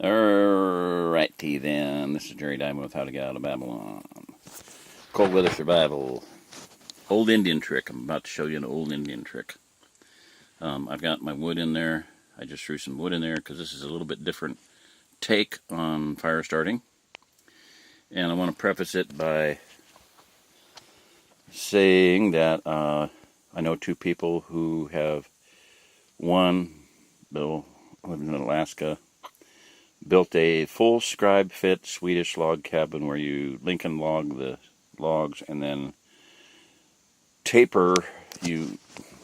Alrighty then, this is Jerry Diamond with How to Get Out of Babylon. Cold weather survival. Old Indian trick. I'm about to show you an old Indian trick. I've got my wood in there. I just threw some wood in there because this is a little bit different take on fire starting. And I want to preface it by saying that I know two people who have, one, Bill, living in Alaska, built a full scribe fit Swedish log cabin where you Lincoln log the logs and then taper, you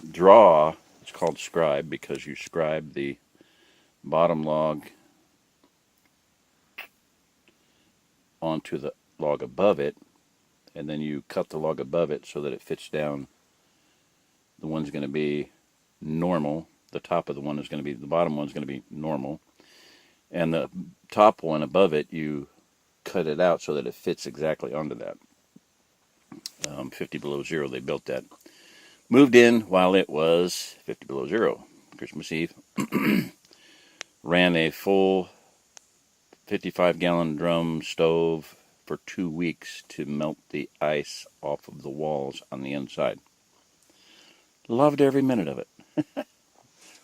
draw, it's called scribe because you scribe the bottom log onto the log above it, and then you cut the log above it so that it fits down. The one's going to be normal, the top of the one is going to be, the bottom one's going to be normal, and the top one above it, you cut it out so that it fits exactly onto that. 50 below zero, they built that. Moved in while it was 50 below zero, Christmas Eve. Ran a full 55-gallon drum stove for 2 weeks to melt the ice off of the walls on the inside. Loved every minute of it.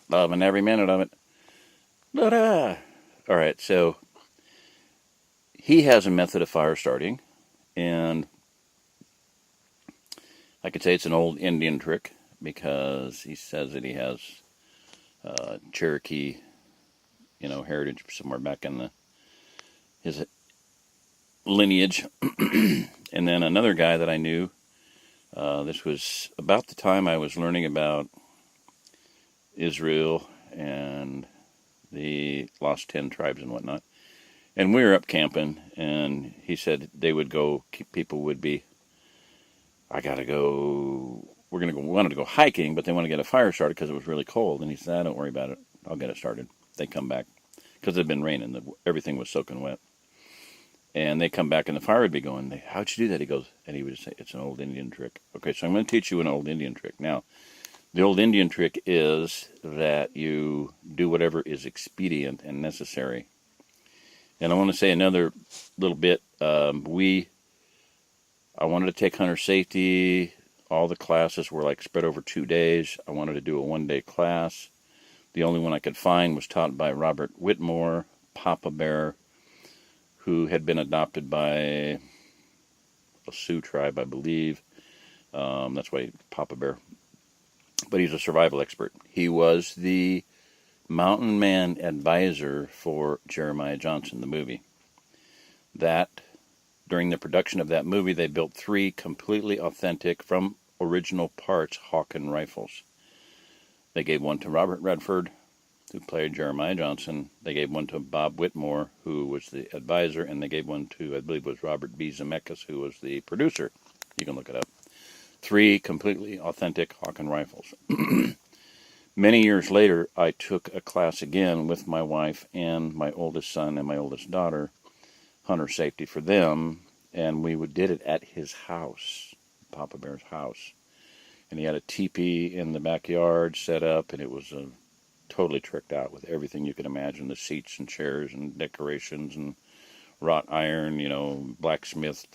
Loving every minute of it. Ta-da! All right, so he has a method of fire starting, and I could say it's an old Indian trick because he says that he has Cherokee, heritage somewhere back in his lineage. And then another guy that I knew, this was about the time I was learning about Israel and the lost 10 tribes and whatnot. And we were up camping, and he said they would go, people would be, we wanted to go hiking, but they want to get a fire started because it was really cold. And he said, don't worry about it, I'll get it started. They come back, because it had been raining, everything was soaking wet. And they come back and the fire would be going, how'd you do that? He goes, and he would say, it's an old Indian trick. Okay, so I'm going to teach you an old Indian trick. Now, the old Indian trick is that you do whatever is expedient and necessary. And I want to say another little bit. I wanted to take hunter safety. All the classes were spread over 2 days. I wanted to do a 1-day class. The only one I could find was taught by Robert Whitmore, Papa Bear, who had been adopted by a Sioux tribe, I believe. That's why Papa Bear. But he's a survival expert. He was the mountain man advisor for Jeremiah Johnson, the movie. During the production of that movie, they built 3 completely authentic, from original parts, Hawken rifles. They gave one to Robert Redford, who played Jeremiah Johnson. They gave one to Bob Whitmore, who was the advisor, and they gave one to, I believe it was Robert B. Zemeckis, who was the producer. You can look it up. 3 completely authentic Hawken rifles. Many years later, I took a class again with my wife and my oldest son and my oldest daughter, hunter safety for them, and we did it at his house, Papa Bear's house. And he had a teepee in the backyard set up, and it was totally tricked out with everything you could imagine, the seats and chairs and decorations and wrought iron, blacksmith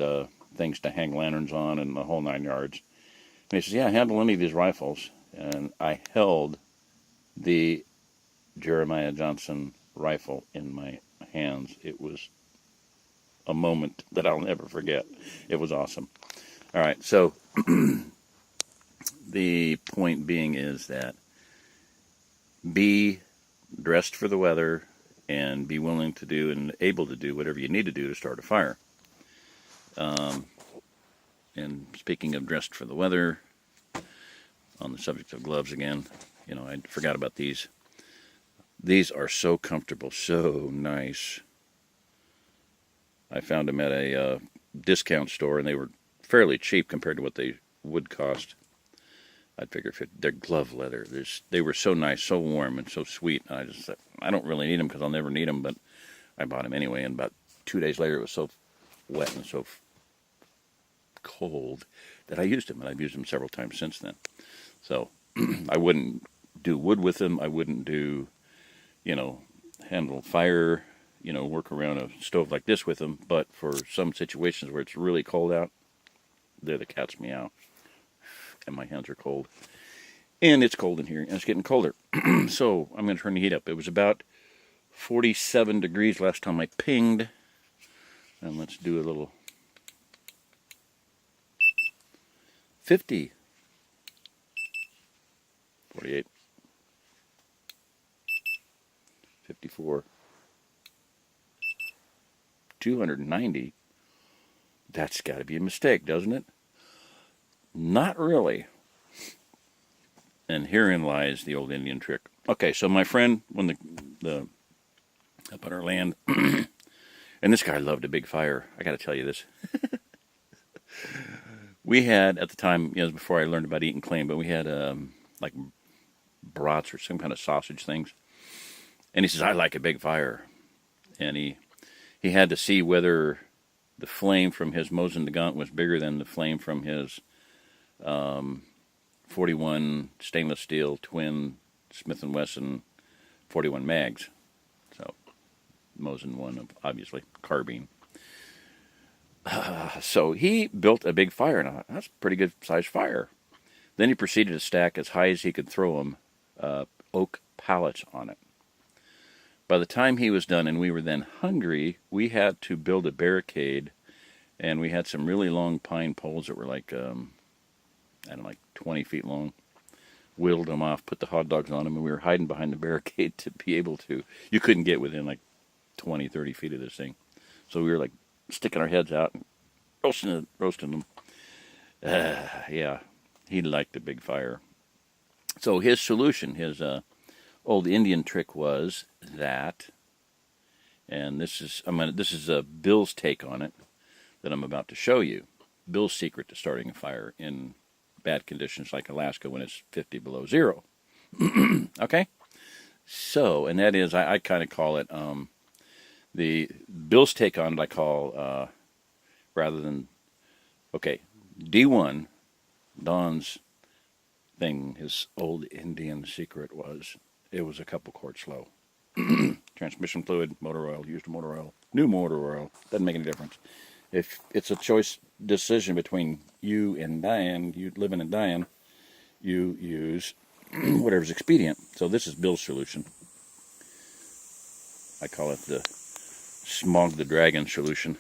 things to hang lanterns on and the whole 9 yards. And he says, yeah, handle any of these rifles. And I held the Jeremiah Johnson rifle in my hands. It was a moment that I'll never forget. It was awesome. All right, so the point being is that be dressed for the weather and be willing to do and able to do whatever you need to do to start a fire. And speaking of dressed for the weather, on the subject of gloves again, I forgot about these. These are so comfortable, so nice. I found them at a discount store, and they were fairly cheap compared to what they would cost. I'd figure they're glove leather. They were so nice, so warm, and so sweet. And I just said, I don't really need them because I'll never need them, but I bought them anyway. And about 2 days later, it was so wet and so cold that I used them, and I've used them several times since then. So I wouldn't do wood with them. I wouldn't do, handle fire work around a stove like this with them, but for some situations where it's really cold out, they're the cat's meow, and my hands are cold. And it's cold in here, and it's getting colder. So I'm going to turn the heat up. It was about 47 degrees last time I pinged. And let's do a little 50, 48, 54, 290. That's got to be a mistake, doesn't it? Not really. And herein lies the old Indian trick. Okay, so my friend, when the up on our land, and this guy loved a big fire. I got to tell you this. We had, at the time, it was before I learned about eating clean, but we had like brats or some kind of sausage things. And he says, I like a big fire. And he had to see whether the flame from his Mosin Nagant was bigger than the flame from his 41 stainless steel twin Smith & Wesson 41 mags. So Mosin one, obviously, carbine. So he built a big fire, and I thought, that's a pretty good sized fire. Then he proceeded to stack as high as he could throw them oak pallets on it. By the time he was done, and we were then hungry, we had to build a barricade, and we had some really long pine poles that were like, like 20 feet long. Whittled them off, put the hot dogs on them, and we were hiding behind the barricade to be able to. You couldn't get within like 20, 30 feet of this thing. So we were like sticking our heads out and roasting them. Yeah, he liked a big fire. So his solution, his old Indian trick was that, and this is Bill's take on it that I'm about to show you. Bill's secret to starting a fire in bad conditions like Alaska when it's 50 below zero. Okay? So, and that is, I kind of call it, the Bill's take on it, I call, rather than, okay, D1, Don's thing, his old Indian secret was, it was a couple quarts low. Transmission fluid, motor oil, used motor oil, new motor oil, doesn't make any difference. If it's a choice decision between you and Diane, you living and dying, you use whatever's expedient. So this is Bill's solution. I call it the Smog the Dragon solution.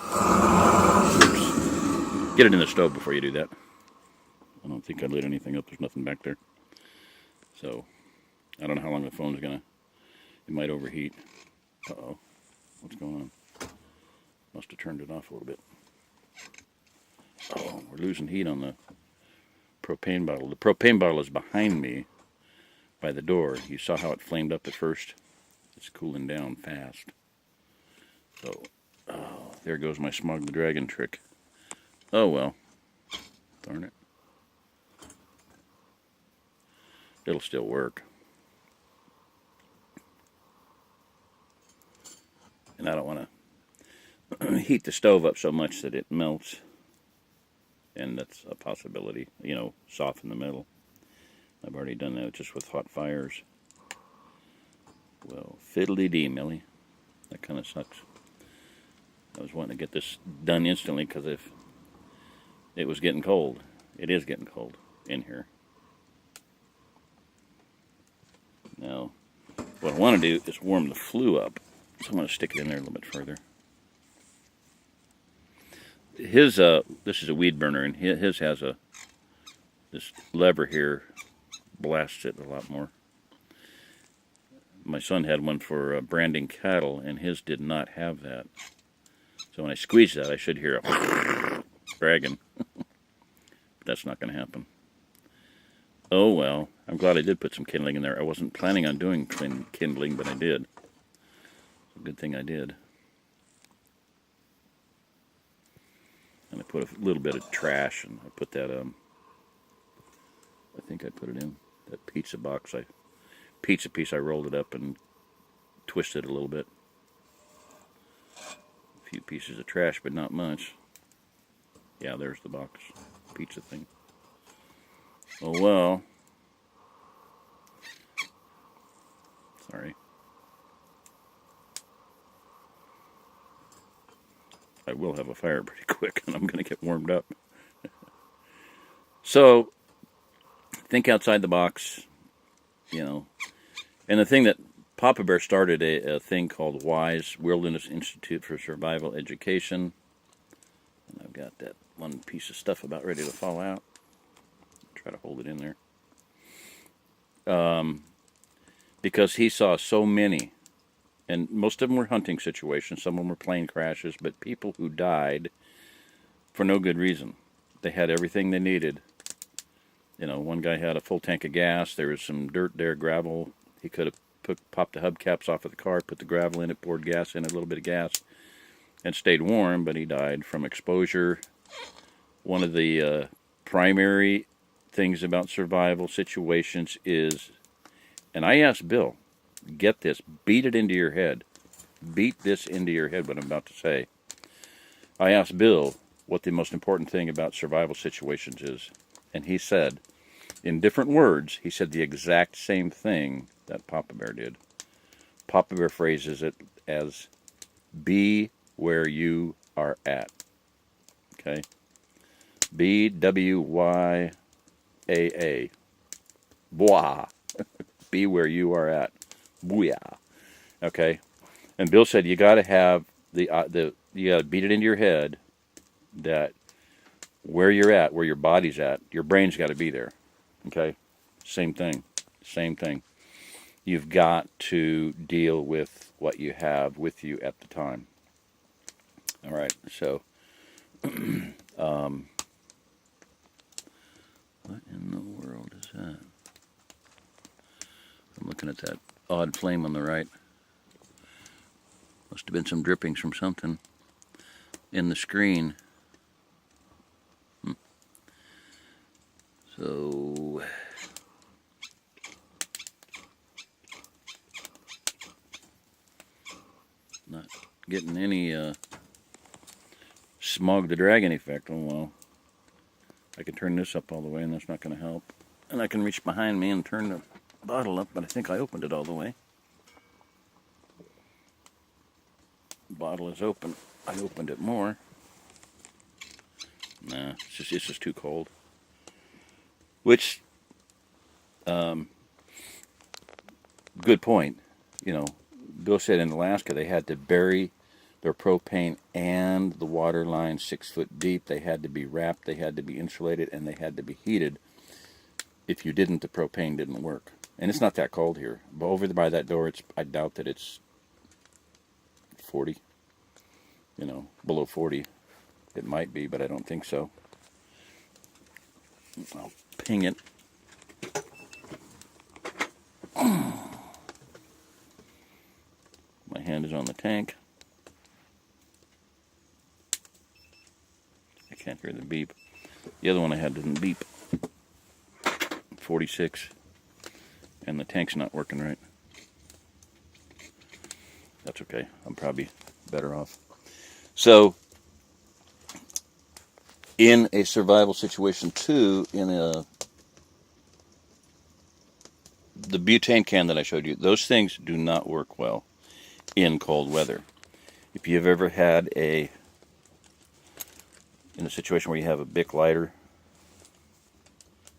Oops. Get it in the stove before you do that. I don't think I lit anything up. There's nothing back there. So I don't know how long the phone's gonna. It might overheat. Uh-oh. What's going on? Must have turned it off a little bit. Oh, we're losing heat on the propane bottle. The propane bottle is behind me by the door. You saw how it flamed up at first? It's cooling down fast. So, oh, there goes my Smog the Dragon trick. Oh well. Darn it. It'll still work. And I don't want to heat the stove up so much that it melts. And that's a possibility, soften the metal. I've already done that just with hot fires. Well, fiddly-dee, Millie. That kind of sucks. I was wanting to get this done instantly because if it was getting cold. It is getting cold in here. Now, what I want to do is warm the flue up. So I'm going to stick it in there a little bit further. His, this is a weed burner, and his has this lever here, blasts it a lot more. My son had one for branding cattle, and his did not have that. So when I squeeze that, I should hear a dragging. But that's not going to happen. Oh well, I'm glad I did put some kindling in there. I wasn't planning on doing kindling, but I did. It's a good thing I did. And I put a little bit of trash, and I put that, I think I put it in that pizza box. Pizza piece, I rolled it up and twisted it a little bit. A few pieces of trash, but not much. Yeah, there's the box. Pizza thing. Oh well. Sorry. will have a fire pretty quick, and I'm going to get warmed up. So, think outside the box, you know. And the thing that Papa Bear started a thing called WISE, Wilderness Institute for Survival Education. And I've got that one piece of stuff about ready to fall out. Try to hold it in there. Because he saw so many, and most of them were hunting situations, some of them were plane crashes, but people who died for no good reason. They had everything they needed. You know, one guy had a full tank of gas, there was some dirt there, gravel. He could have popped the hubcaps off of the car, put the gravel in it, poured gas in it, a little bit of gas, and stayed warm, but he died from exposure. One of the primary things about survival situations is, and I asked Bill, get this, beat it into your head. Beat this into your head, what I'm about to say. I asked Bill what the most important thing about survival situations is, and he said, in different words, he said the exact same thing that Papa Bear did. Papa Bear phrases it as, be where you are at. Okay? B-W-Y-A-A. Bwah. Be where you are at. Booyah. Okay? And Bill said you got to have you got to beat it into your head that where you're at, where your body's at, your brain's got to be there. Okay? Same thing. Same thing. You've got to deal with what you have with you at the time. All right, so what in the world is that? I'm looking at that odd flame on the right. Must have been some drippings from something in the screen. So not getting any Smog the Dragon effect. Oh well. I can turn this up all the way and that's not going to help. And I can reach behind me and turn the bottle up, but I think I opened it all the way. The bottle is open. I opened it more. Nah, it's just too cold. Which, good point. You know, Bill said in Alaska they had to bury their propane and the water line 6 foot deep. They had to be wrapped, they had to be insulated, and they had to be heated. If you didn't, the propane didn't work. And it's not that cold here. But over by that door, I doubt that it's 40. You know, below 40. It might be, but I don't think so. I'll ping it. My hand is on the tank. I can't hear the beep. The other one I had didn't beep. 46. And the tank's not working right. That's okay. I'm probably better off. So, in a survival situation too, the butane can that I showed you, those things do not work well in cold weather. If you've ever had in a situation where you have a Bic lighter,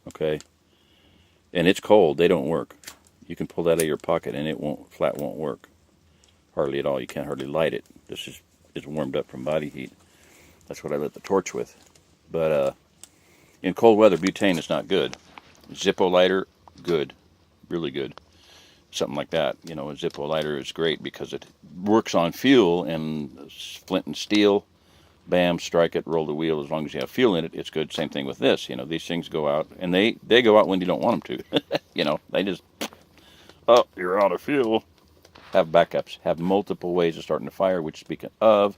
okay, and it's cold, they don't work. You can pull that out of your pocket and flat won't work. Hardly at all. You can't hardly light it. This is warmed up from body heat. That's what I lit the torch with. But in cold weather, butane is not good. Zippo lighter, good. Really good. Something like that. You know, a Zippo lighter is great because it works on fuel and flint and steel. Bam, strike it, roll the wheel. As long as you have fuel in it, it's good. Same thing with this. You know, these things go out, and they go out when you don't want them to. You know, they just, oh, you're out of fuel. Have backups. Have multiple ways of starting a fire, which, speaking of,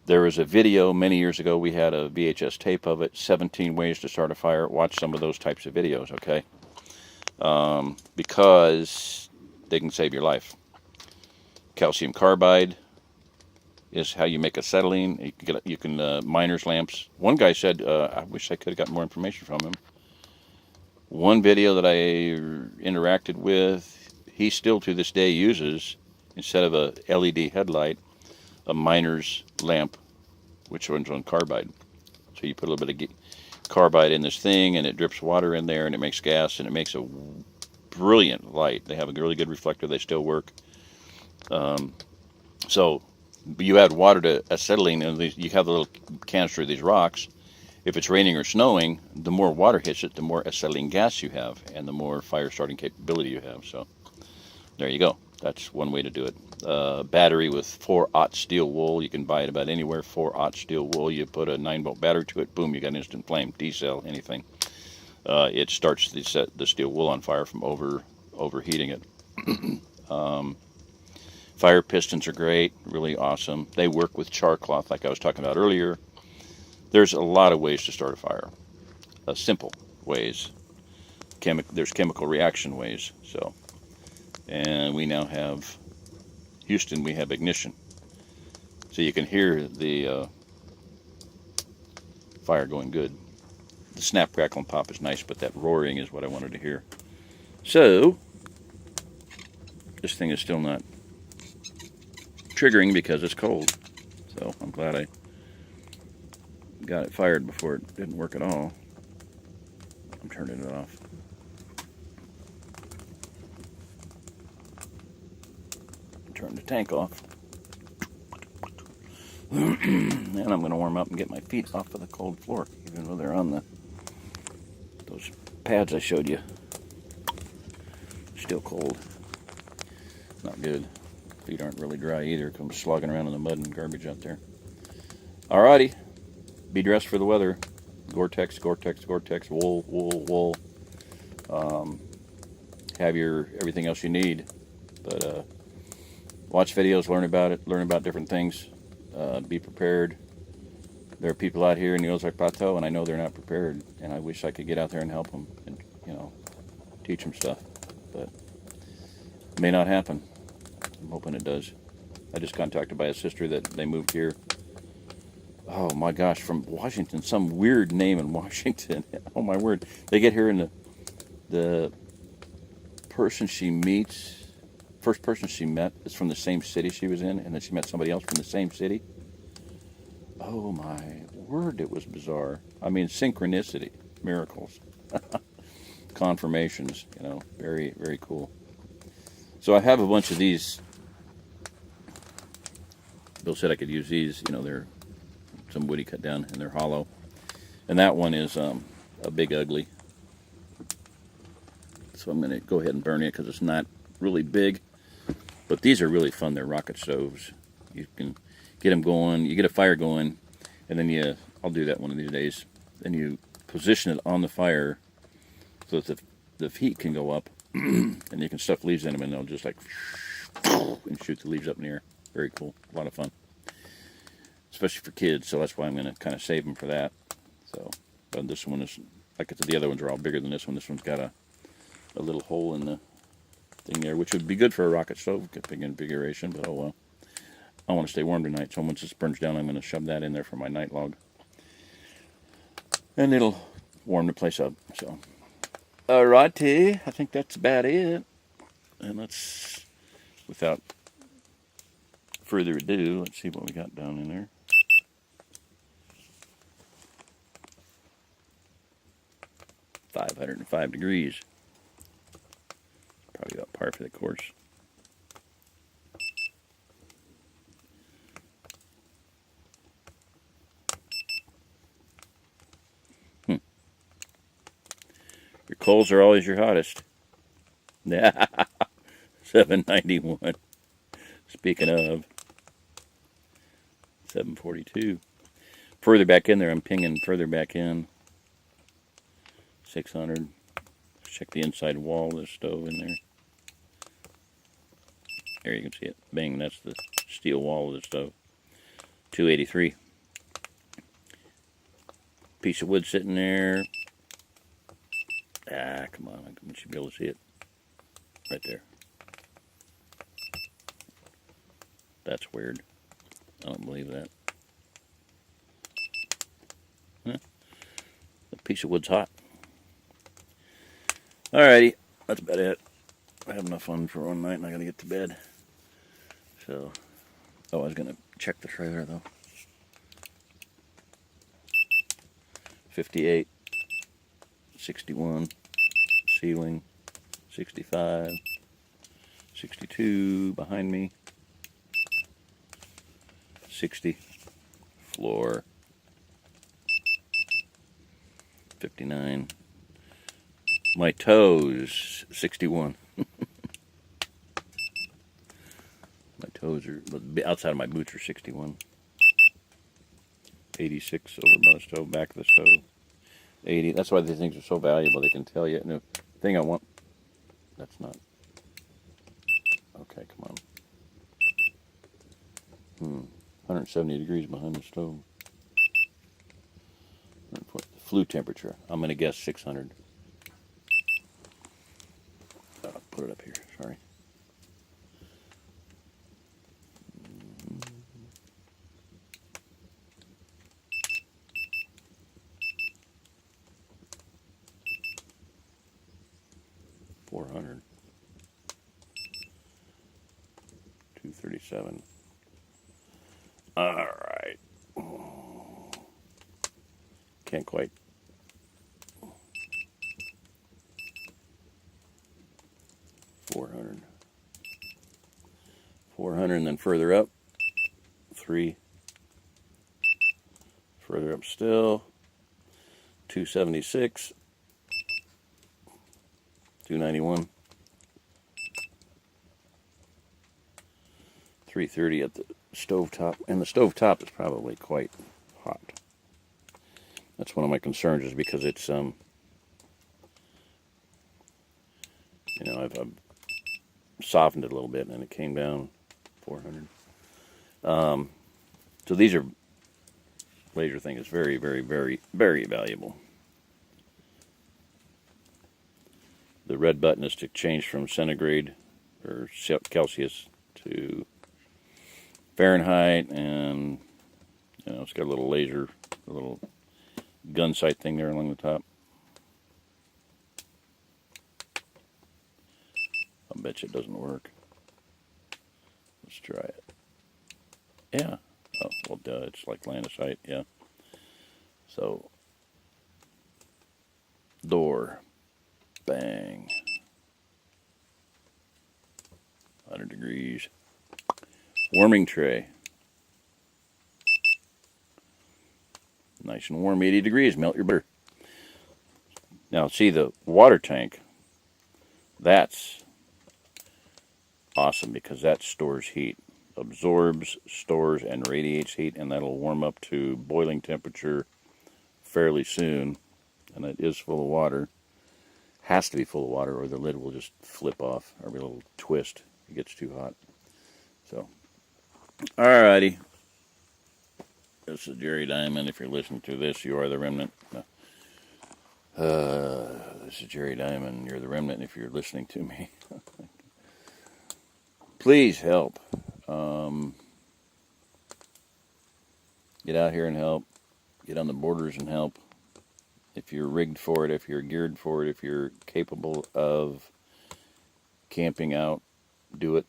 there was a video many years ago. We had a VHS tape of it, 17 ways to start a fire. Watch some of those types of videos, okay? Because they can save your life. Calcium carbide is how you make acetylene. You can miner's lamps. One guy said, I wish I could have got more information from him. One video that I interacted with, he still to this day uses, instead of a LED headlight, a miner's lamp which one's on carbide. So you put a little bit of carbide in this thing, and it drips water in there, and it makes gas, and it makes a brilliant light. They have a really good reflector. They still work. So you add water to acetylene, and you have the little canister of these rocks. If it's raining or snowing, the more water hits it, the more acetylene gas you have, and the more fire starting capability you have. So there you go. That's one way to do it. Battery with 4/0 steel wool. You can buy it about anywhere. 4/0 steel wool. You put a 9-volt battery to it. Boom, you got instant flame. D-cell, anything. It starts the steel wool on fire from overheating it. Fire pistons are great. Really awesome. They work with char cloth like I was talking about earlier. There's a lot of ways to start a fire. Simple ways. There's chemical reaction ways. So, and we now have Houston. We have ignition, so you can hear the fire going good. The snap, crackle, and pop is nice, but that roaring is what I wanted to hear. So this thing is still not triggering because it's cold. So I'm glad I got it fired before it didn't work at all. I'm turning it off. Turn the tank off. And I'm going to warm up and get my feet off of the cold floor, even though they're on those pads I showed you. Still cold. Not good. Feet aren't really dry either. Come slogging around in the mud and garbage out there. Alrighty. Be dressed for the weather. Gore-Tex, Gore-Tex, Gore-Tex, wool, wool, wool. Have your everything else you need. But watch videos, learn about it, learn about different things. Be prepared. There are people out here in the Ozark Plateau, and I know they're not prepared. And I wish I could get out there and help them and, teach them stuff. But it may not happen. I'm hoping it does. I just contacted by a sister that they moved here. Oh my gosh, from Washington, some weird name in Washington. Oh my word. They get here and the person she meets, first person she met is from the same city she was in, and then she met somebody else from the same city. Oh my word, it was bizarre. I mean, synchronicity, miracles, confirmations, very, very cool. So I have a bunch of these. Bill said I could use these, they're some woody cut down and they're hollow. And that one is a big ugly. So I'm going to go ahead and burn it because it's not really big. But these are really fun. They're rocket stoves. You can get them going. You get a fire going, and then I'll do that one of these days. Then you position it on the fire so that the heat can go up, and you can stuff leaves in them, and they'll just like and shoot the leaves up in the air. Very cool. A lot of fun. Especially for kids, so that's why I'm going to kind of save them for that. So, but this one is, like the other ones are all bigger than this one. This one's got a little hole in the thing there, which would be good for a rocket stove configuration, but oh well. I want to stay warm tonight, so once this burns down, I'm going to shove that in there for my night log. And it'll warm the place up, so. Alrighty, I think that's about it. And let's, without further ado, let's see what we got down in there. .505 degrees. Probably about par for the course. Your coals are always your hottest. 791. Speaking of, 742. Further back in there, I'm pinging further back in. 600. Check the inside wall of the stove in there. There you can see it. Bang, that's the steel wall of the stove. 283. Piece of wood sitting there. Ah, come on. You should be able to see it. Right there. That's weird. I don't believe that. Huh? The piece of wood's hot. Alrighty, that's about it. I have enough fun for one night and I gotta get to bed. So, I was gonna check the trailer though. 58, 61, ceiling, 65, 62 behind me, 60, floor, 59, my toes, 61. My toes are, outside of my boots are 61. 86 over by the stove, back of the stove. 80, that's why these things are so valuable. They can tell you. And the thing I want, that's not. Okay, come on. 170 degrees behind the stove. Flue temperature, I'm going to guess 600. Put it up here, sorry. $400. 237. All right. Can't quite. 400. 400, and then further up. 3. Further up still. 276. 291. 330 at the stovetop, and the stovetop is probably quite hot. That's one of my concerns, is because it's you know, I've softened it a little bit, and it came down 400. So these are, laser thing is very, very, very, very valuable. The red button is to change from centigrade or Celsius to Fahrenheit, and you know, it's got a little laser, a little gun sight thing there along the top. I'll bet you it doesn't work. Let's try it. Yeah. Oh, well, duh, it's like line of sight, yeah. So, door, bang, 100 degrees. Warming tray, nice and warm, 80 degrees, melt your butter. Now, see the water tank, that's awesome because that stores heat, absorbs, stores, and radiates heat, and that'll warm up to boiling temperature fairly soon, and it is full of water. Has to be full of water, or the lid will just flip off every little twist. It gets too hot. So, alrighty. This is Jerry Diamond. If you're listening to this, you are the remnant. This is Jerry Diamond. You're the remnant if you're listening to me. Please help. Get out here and help. Get on the borders and help. If you're rigged for it, if you're geared for it, if you're capable of camping out, do it.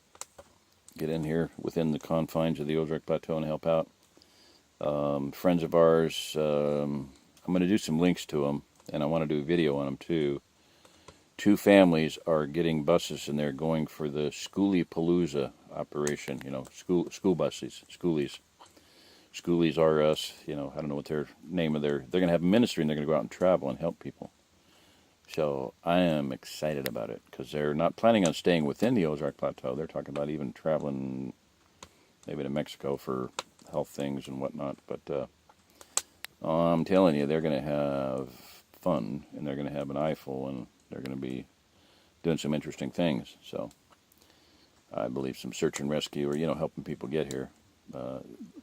Get in here within the confines of the Ozark Plateau and help out. Friends of ours, I'm going to do some links to them, and I want to do a video on them too. 2 families are getting buses, and they're going for the Schoolie-Palooza operation. You know, school buses, schoolies. Schoolies are us, you know, I don't know what their name of they're going to have a ministry, and they're going to go out and travel and help people. So I am excited about it, because they're not planning on staying within the Ozark Plateau. They're talking about even traveling maybe to Mexico for health things and whatnot. But I'm telling you, they're going to have fun, and they're going to have an eyeful, and they're going to be doing some interesting things. So I believe some search and rescue, or, you know, helping people get here.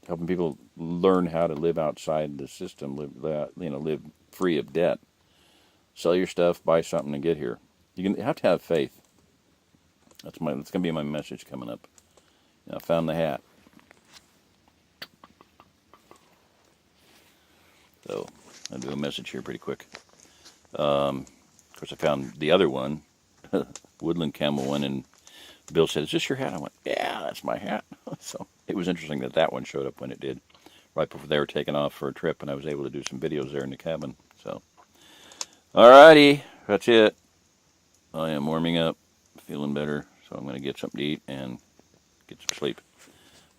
Helping people learn how to live outside the system, live free of debt. Sell your stuff, buy something, and get here. You have to have faith. That's going to be my message coming up. I found the hat. So I'll do a message here pretty quick. Of course, I found the other one, Woodland Camel one, and Bill said, "Is this your hat?" I went, "Yeah, that's my hat." So it was interesting that one showed up when it did, right before they were taking off for a trip, and I was able to do some videos there in the cabin. Alrighty, that's it. I am warming up, feeling better, so I'm going to get something to eat and get some sleep.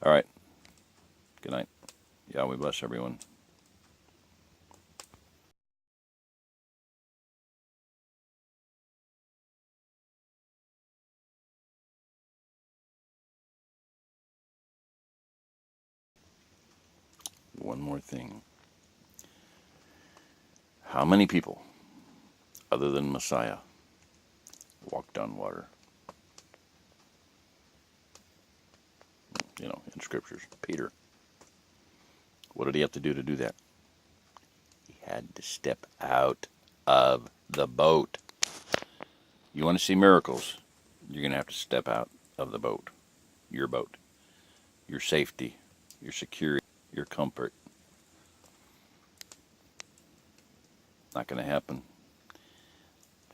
Alright, good night. Yahweh bless everyone. One more thing. How many people, other than Messiah, walked on water? You know, in scriptures. Peter. What did he have to do that? He had to step out of the boat. You want to see miracles, you're going to have to step out of the boat. Your boat. Your safety. Your security. Your comfort. Not going to happen.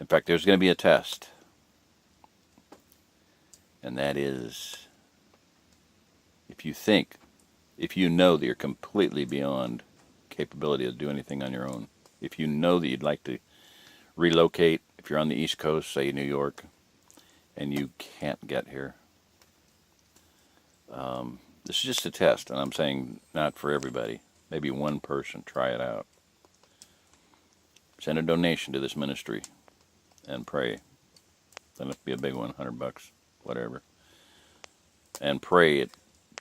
In fact, there's going to be a test. And that is, if you know that you're completely beyond capability to do anything on your own, if you know that you'd like to relocate, if you're on the East Coast, say New York, and you can't get here, this is just a test, and I'm saying not for everybody. Maybe one person, try it out. Send a donation to this ministry and pray. Doesn't have to be a big one, $100, whatever. And pray it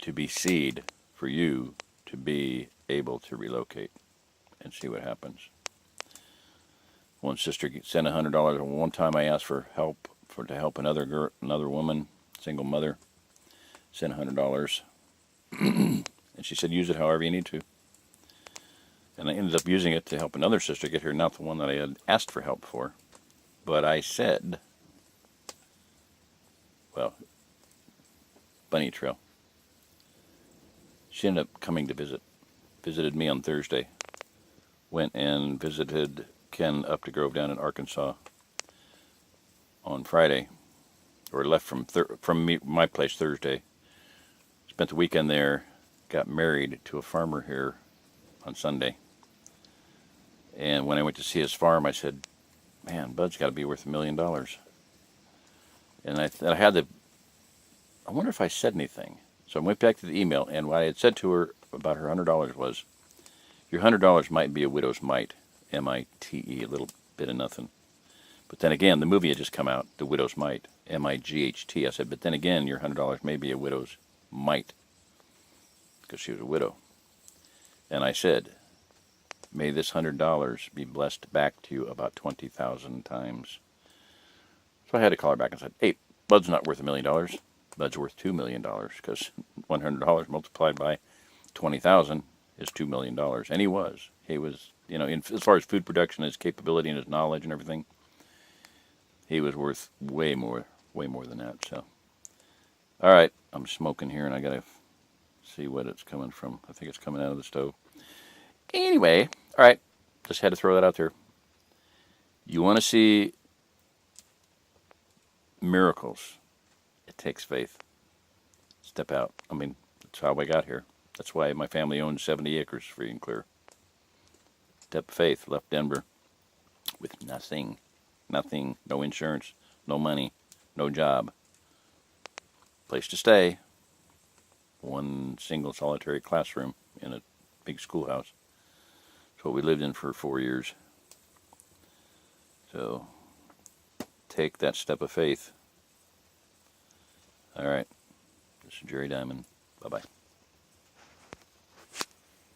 to be seed for you to be able to relocate and see what happens. One sister sent $100. One time I asked for help to help another woman, single mother, sent $100, and she said use it however you need to. And I ended up using it to help another sister get here, not the one that I had asked for help for. But I said, well, bunny trail. She ended up coming to visited me on Thursday. Went and visited Ken up to Grove down in Arkansas on Friday, or left from my place Thursday. Spent the weekend there, got married to a farmer here on Sunday. And when I went to see his farm, I said, man, Bud's got to be worth $1 million. And I wonder if I said anything. So I went back to the email, and what I had said to her about her $100 was, your $100 might be a widow's mite, M-I-T-E, a little bit of nothing. But then again, the movie had just come out, The Widow's Mite, M-I-G-H-T. I said, but then again, your $100 may be a widow's mite, because she was a widow. And I said, may this $100 be blessed back to you about 20,000 times. So I had to call her back and said, hey, Bud's not worth $1 million. Bud's worth $2 million, because $100 multiplied by 20,000 is $2 million. And he was, you know, as far as food production, his capability and his knowledge and everything, he was worth way more than that. So, all right, I'm smoking here, and I gotta see what it's coming from. I think it's coming out of the stove. Anyway, all right, just had to throw that out there. You want to see miracles? It takes faith. Step out. I mean, that's how I got here. That's why my family owns 70 acres free and clear. Step of faith. Left Denver with nothing. Nothing. No insurance. No money. No job. Place to stay. One single solitary classroom in a big schoolhouse. That's what we lived in for 4 years. So, take that step of faith. All right. This is Jerry Diamond. Bye-bye.